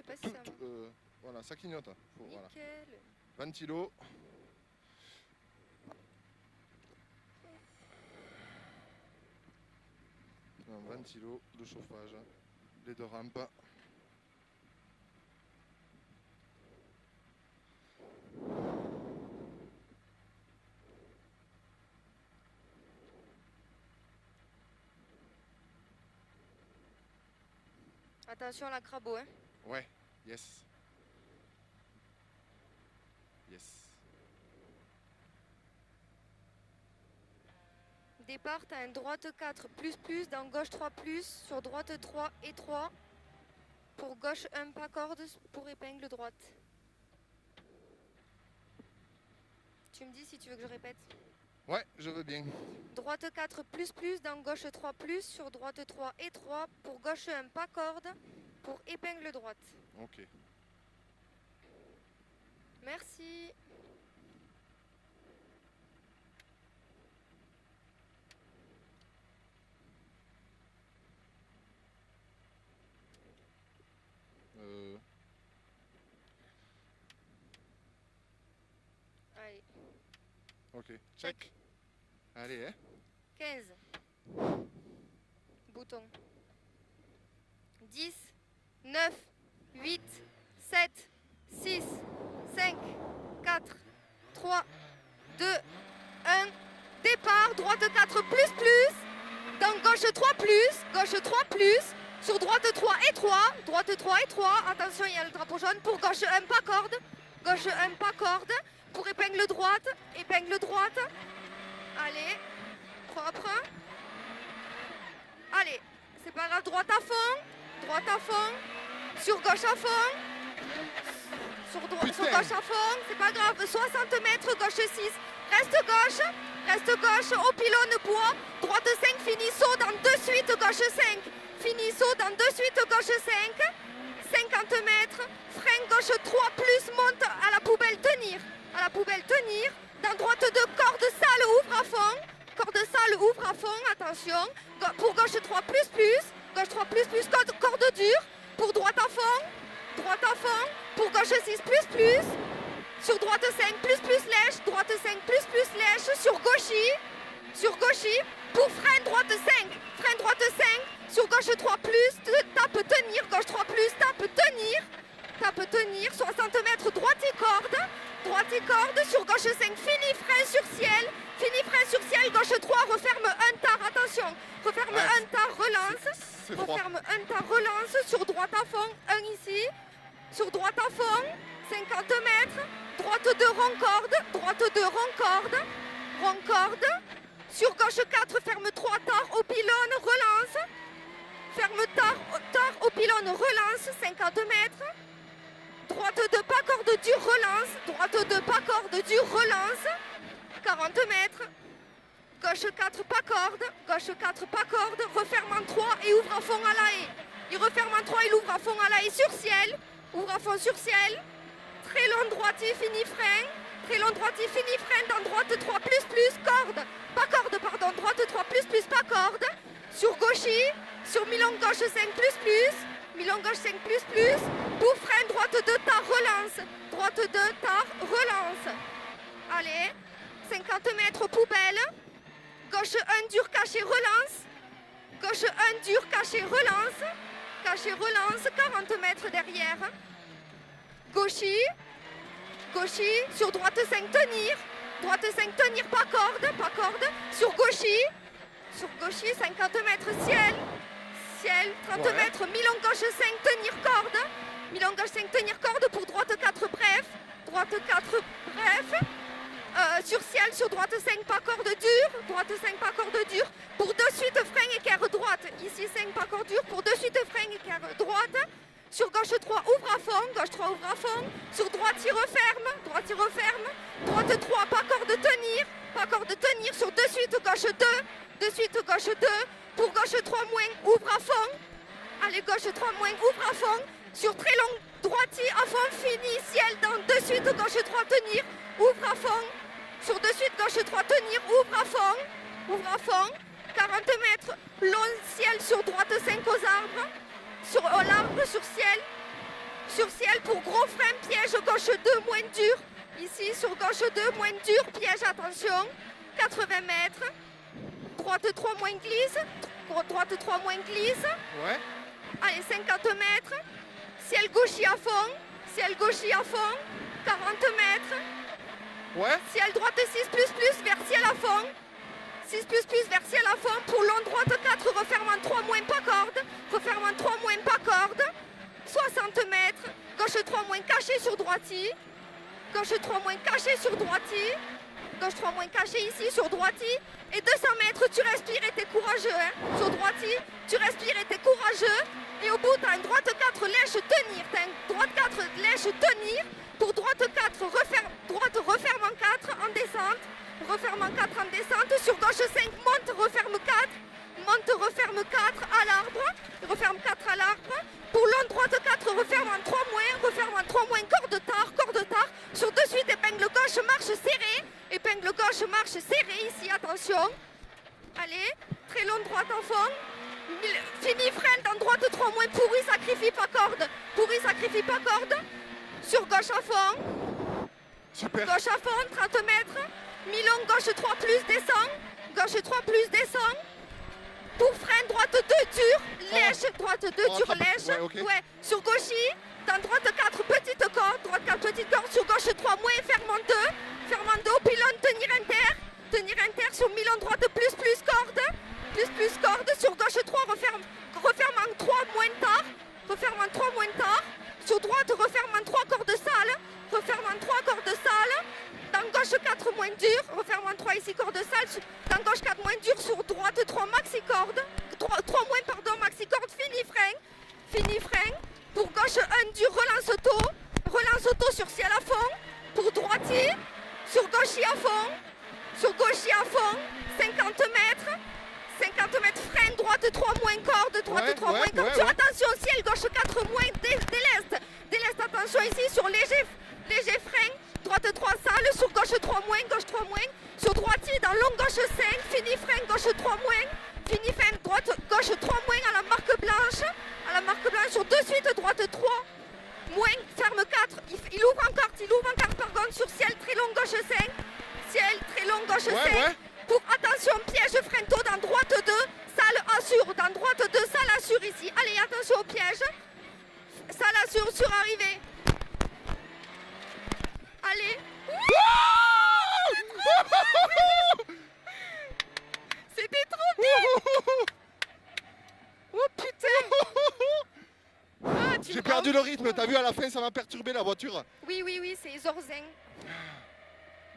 sais pas si ça... Voilà, ça clignote. Nickel. Voilà. Ventilo. Un ventilo, le chauffage, les deux rampes. Attention à la crabo, hein. Ouais, yes. Yes. Départ, tu as un droite 4 plus, dans gauche 3 plus, sur droite 3 et 3. Pour gauche 1 pas corde, pour épingle droite. Tu me dis si tu veux que je répète. Ouais, je veux bien. Droite 4 plus, dans gauche 3 plus, sur droite 3 et 3. Pour gauche 1 pas corde, pour épingle droite. Ok. Merci. Allez. Ok, check. Allez, hein. 15. Bouton. 10, 9, 8, 7, 6, 5, 4, 3, 2, 1. Départ, droite 4 plus, dans gauche 3 gauche 3 sur droite 3 et 3, droite 3 et 3. Attention, il y a le drapeau jaune. Pour gauche 1 pas corde, gauche 1 pas corde. Pour épingle droite. Allez, propre. Allez, c'est pas grave, droite à fond, sur gauche à fond, sur gauche à fond, c'est pas grave, 60 mètres, gauche 6, reste gauche, au pylône bois, droite 5, finissons dans de suite, gauche 5, finissons dans de suite, gauche 5, 50 mètres, frein gauche 3 plus, monte à la poubelle tenir, dans droite 2, corde sale, ouvre à fond, attention, pour gauche 3 plus, corde dure, pour droite à fond, pour gauche 6 plus, sur droite 5 plus lèche, droite 5 plus lèche, sur gauchy, pour frein droite 5, sur gauche 3 plus, tape tenir, gauche 3 plus, tape tenir, 60 mètres, droite et corde, sur gauche 5, fini frein sur ciel, gauche 3, referme un tard, attention, un tard, relance, sur droite à fond, 1 ici, sur droite à fond, 50 mètres, droite 2 rond-corde, sur gauche 4, ferme 3 tard au pylône, relance, ferme tard au pylône, relance, 50 mètres, droite 2 pas corde dure, relance, 40 mètres, gauche 4 pas corde, referme en 3 et ouvre à fond à la haie. Il referme en 3, il ouvre à fond à la haie sur ciel, très long droitier, fini frein, dans droite 3 plus, droite 3 plus, pas corde, sur gauchy, sur milon gauche 5 plus, pour frein, droite 2 tard, relance, allez, 50 mètres poubelle, gauche 1 dur caché, relance, relance, 40 mètres derrière, gauchy, sur droite 5 tenir, pas corde, sur gauchy, 50 mètres ciel, 30 mètres, milon gauche 5 tenir corde, pour droite 4 bref, sur ciel, sur droite 5 pas corde dure, pour de suite frein équerre droite, ici 5 pas corde dure, pour de suite frein équerre droite, sur gauche 3 ouvre à fond, sur droite il referme, droite 3 pas corde tenir, sur de suite gauche 2, pour gauche 3 moins ouvre à fond, allez gauche 3 moins ouvre à fond, sur très long droitier à fond, fini ciel, dans de suite gauche 3 tenir, ouvre à fond, sur de suite gauche 3 tenir, ouvre à fond, 40 mètres, long ciel sur droite 5 aux arbres, l'arbre sur ciel, Sur ciel pour gros frein, piège gauche 2, moins dur. Ici sur gauche 2, moins dur, piège, attention. 80 mètres. Droite 3, moins glisse. Droite 3, moins glisse. Ouais. Allez, 50 mètres. Ciel gauchi à fond. Ciel gauchi à fond. 40 mètres. Ouais. Ciel droite 6++, vers ciel à fond. 6++ vers ciel à fond. Pour long droite 4, refermant 3, moins pas corde. Refermant 3, moins pas corde. 60 mètres. Gauche 3, moins caché sur droiti. Gauche 3, moins caché sur droiti. Gauche 3, moins caché ici sur droiti. Et 200 mètres, tu respires et t'es courageux. Hein. Sur droiti, tu respires et t'es courageux. Et au bout, t'as une droite 4, lèche, tenir. T'as une droite 4, lèche, tenir. Pour droite 4, droite, referme en 4, en descente. Referme en 4 en descente. Sur gauche 5, monte, referme 4. Monte, referme 4 à l'arbre. Referme 4 à l'arbre. Pour long droite 4, referme en 3 moins. Referme en 3 moins, corde tard, corde tard. Sur de suite, épingle gauche, marche serrée. Épingle gauche, marche serrée ici, attention. Allez, très long droite en fond. Fini, freine dans droite 3 moins, pourri, sacrifie pas corde. Pourri, sacrifie pas corde. Sur gauche à fond. Super. Gauche à fond, 30 mètres. Mi-long, gauche 3 plus, descend. Gauche 3 plus, descend. Pour frein, droite 2 dur, lèche, droite 2 dur, lèche. Ouais, okay. Ouais. Sur gauchi, dans droite 4, petite corde, droite 4, petite corde. Sur gauche 3, moins, ferme en 2. Ferme en 2, pylône, tenir inter. Tenir inter sur mi-long, droite plus, corde. Plus, corde. Sur gauche 3, referme en 3, moins tard. Referme en 3, moins tard. Sur droite, referme en 3, corde sale. Referme en 3, corde sale. Dans gauche 4, moins dur. Referme en 3, ici, corde sale. Dans gauche 4, moins dur. Sur droite 3, maxi corde. 3 moins, pardon, maxi corde. Fini frein. Fini frein. Pour gauche 1, dur, relance auto. Relance auto sur ciel à fond. Pour droitier. Sur gauche à fond. Sur gauche à fond. 50 mètres. 50 mètres, frein, droite 3 moins corde, droite 3 moins corde. Sur attention, ciel, gauche 4 moins, déleste. Déleste, attention ici, sur léger frein, droite 3 sale, sur gauche 3 moins, gauche 3 moins. Sur droitier, dans long gauche 5, fini frein, gauche 3 moins. Fini frein, droite, gauche 3 moins à la marque blanche. À la marque blanche, sur de suite, droite 3 moins, ferme 4. Il ouvre en carte, par contre, sur ciel, très long gauche 5. Ciel, très long gauche 5. Ouais. Pour attention, piège frein-tôt dans droite 2, salle assure, dans droite 2, salle assure ici. Allez, attention au piège. Salle assure sur arrivée. Allez. C'était trop bien. Oh putain. Ah, J'ai perdu le rythme, t'as vu à la fin ça m'a perturbé la voiture. Oui, c'est Zorzin.